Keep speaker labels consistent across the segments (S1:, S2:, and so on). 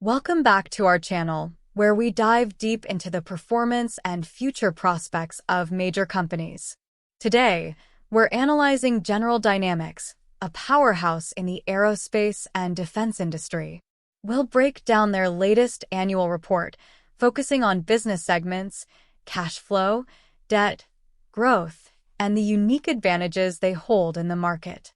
S1: Welcome back to our channel, where we dive deep into the performance and future prospects of major companies. Today, we're analyzing General Dynamics, a powerhouse in the aerospace and defense industry. We'll break down their latest annual report, focusing on business segments, cash flow, debt, growth, and the unique advantages they hold in the market.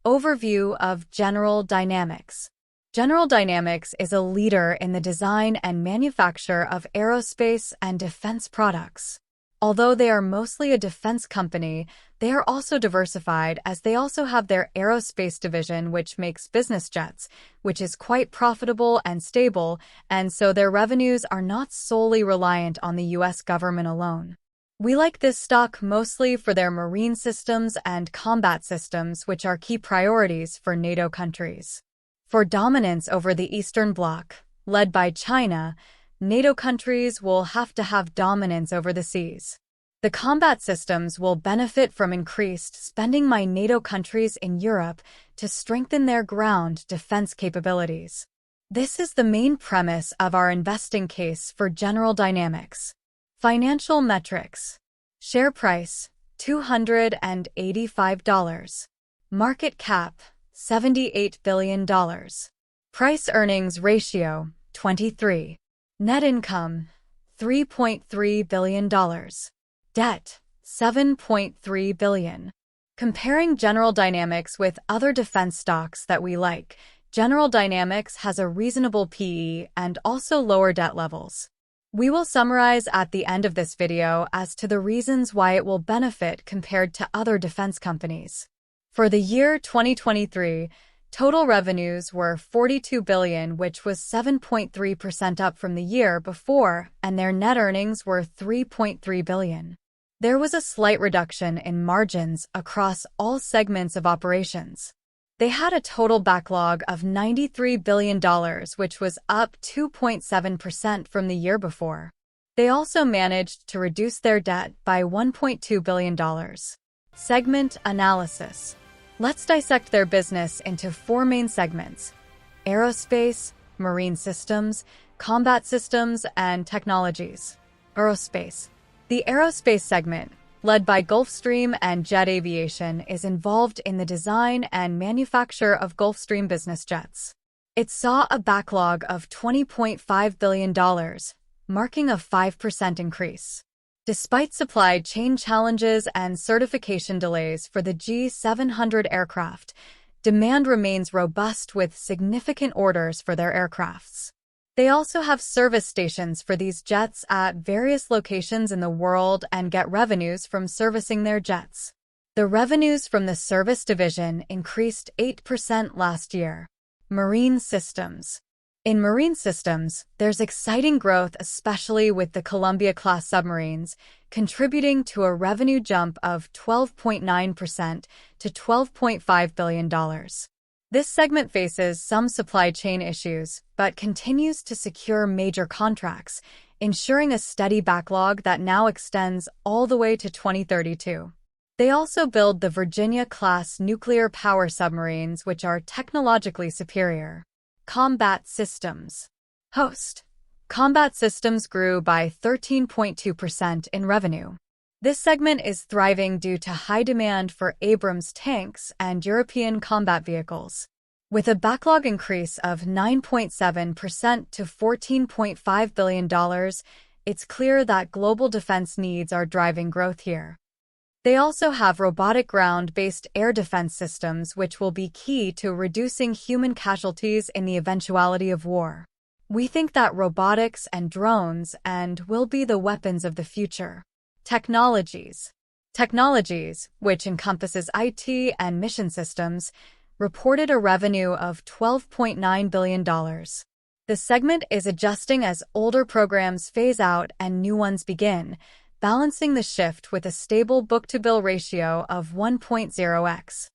S1: Overview of General Dynamics. General Dynamics is a leader in the design and manufacture of aerospace and defense products. Although they are mostly a defense company, they are also diversified as they also have their aerospace division, which makes business jets, which is quite profitable and stable, and so their revenues are not solely reliant on the U.S. government alone. We like this stock mostly for their marine systems and combat systems, which are key priorities for NATO countries. For dominance over the Eastern Bloc, led by China, NATO countries will have to have dominance over the seas. The combat systems will benefit from increased spending by NATO countries in Europe to strengthen their ground defense capabilities. This is the main premise of our investing case for General Dynamics. Financial metrics. Share price, $285. Market cap, $78 billion. Price-earnings ratio, 23. Net income, $3.3 billion. Debt, $7.3 billion. Comparing General Dynamics with other defense stocks that we like, General Dynamics has a reasonable PE and also lower debt levels. We will summarize at the end of this video as to the reasons why it will benefit compared to other defense companies. For the year 2023, total revenues were $42 billion, which was 7.3% up from the year before, and their net earnings were $3.3 billion. There was a slight reduction in margins across all segments of operations. They had a total backlog of $93 billion, which was up 2.7% from the year before. They also managed to reduce their debt by $1.2 billion. Segment analysis. Let's dissect their business into four main segments: aerospace, marine systems, combat systems, and technologies. Aerospace. The aerospace segment, led by Gulfstream and Jet Aviation, is involved in the design and manufacture of Gulfstream business jets. It saw a backlog of $20.5 billion, marking a 5% increase. Despite supply chain challenges and certification delays for the G700 aircraft, demand remains robust with significant orders for their aircrafts. They also have service stations for these jets at various locations in the world and get revenues from servicing their jets. The revenues from the service division increased 8% last year. Marine systems. In marine systems, there's exciting growth, especially with the Columbia-class submarines, contributing to a revenue jump of 12.9% to $12.5 billion. This segment faces some supply chain issues, but continues to secure major contracts, ensuring a steady backlog that now extends all the way to 2032. They also build the Virginia-class nuclear power submarines, which are technologically superior. Combat systems. Host. Combat systems grew by 13.2% in revenue. This segment is thriving due to high demand for Abrams tanks and European combat vehicles. With a backlog increase of 9.7% to $14.5 billion, it's clear that global defense needs are driving growth here. They also have robotic ground-based air defense systems, which will be key to reducing human casualties in the eventuality of war. We think that robotics and drones will be the weapons of the future. Technologies. Technologies, which encompasses IT and mission systems, reported a revenue of $12.9 billion. The segment is adjusting as older programs phase out and new ones begin, balancing the shift with a stable book-to-bill ratio of 1.0x.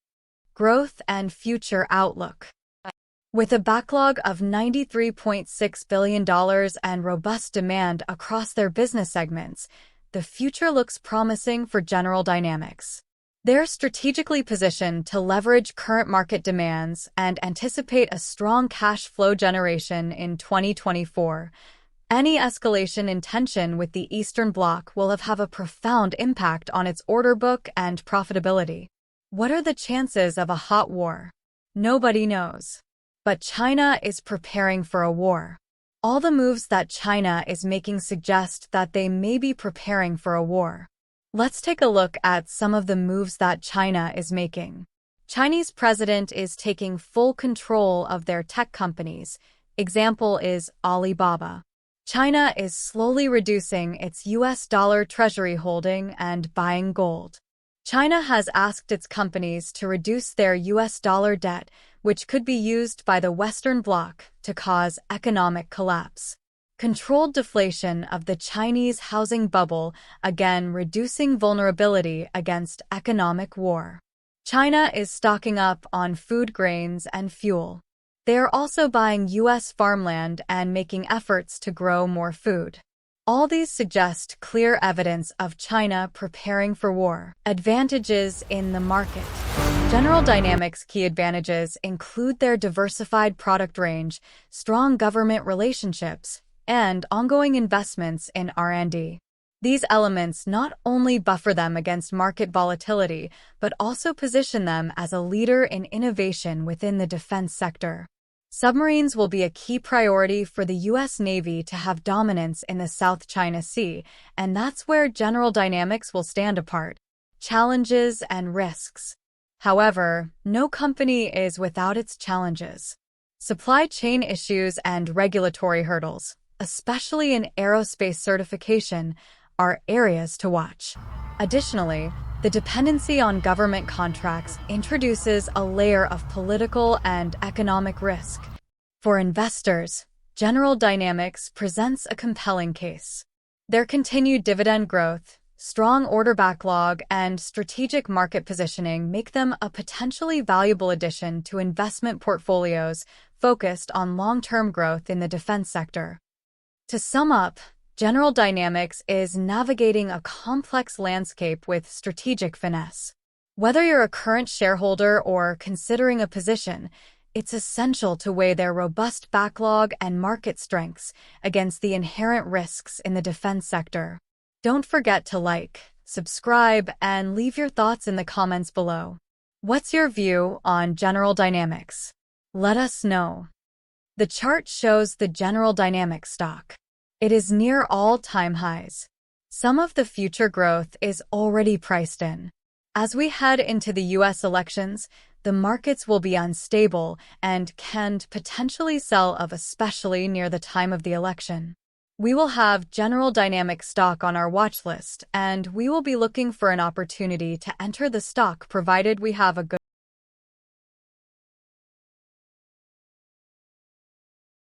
S1: Growth and future outlook. With a backlog of $93.6 billion and robust demand across their business segments, the future looks promising for General Dynamics. They're strategically positioned to leverage current market demands and anticipate a strong cash flow generation in 2024. Any escalation in tension with the Eastern Bloc will have a profound impact on its order book and profitability. What are the chances of a hot war? Nobody knows. But China is preparing for a war. All the moves that China is making suggest that they may be preparing for a war. Let's take a look at some of the moves that China is making. Chinese president is taking full control of their tech companies. Example is Alibaba. China is slowly reducing its US dollar treasury holding and buying gold. China has asked its companies to reduce their US dollar debt, which could be used by the Western Bloc to cause economic collapse. Controlled deflation of the Chinese housing bubble, again reducing vulnerability against economic war. China is stocking up on food grains and fuel. They are also buying US farmland and making efforts to grow more food. All these suggest clear evidence of China preparing for war. Advantages in the market. General Dynamics' key advantages include their diversified product range, strong government relationships, and ongoing investments in R&D. These elements not only buffer them against market volatility, but also position them as a leader in innovation within the defense sector. Submarines will be a key priority for the U.S. Navy to have dominance in the South China Sea, and that's where General Dynamics will stand apart. Challenges and risks. However, no company is without its challenges. Supply chain issues and regulatory hurdles, especially in aerospace certification, are areas to watch. Additionally, the dependency on government contracts introduces a layer of political and economic risk. For investors, General Dynamics presents a compelling case. Their continued dividend growth, strong order backlog, and strategic market positioning make them a potentially valuable addition to investment portfolios focused on long-term growth in the defense sector. To sum up, General Dynamics is navigating a complex landscape with strategic finesse. Whether you're a current shareholder or considering a position, it's essential to weigh their robust backlog and market strengths against the inherent risks in the defense sector. Don't forget to like, subscribe, and leave your thoughts in the comments below. What's your view on General Dynamics? Let us know. The chart shows the General Dynamics stock. It is near all-time highs. Some of the future growth is already priced in. As we head into the U.S. elections, the markets will be unstable and can potentially sell off, especially near the time of the election. We will have General Dynamics stock on our watch list, and we will be looking for an opportunity to enter the stock provided we have a good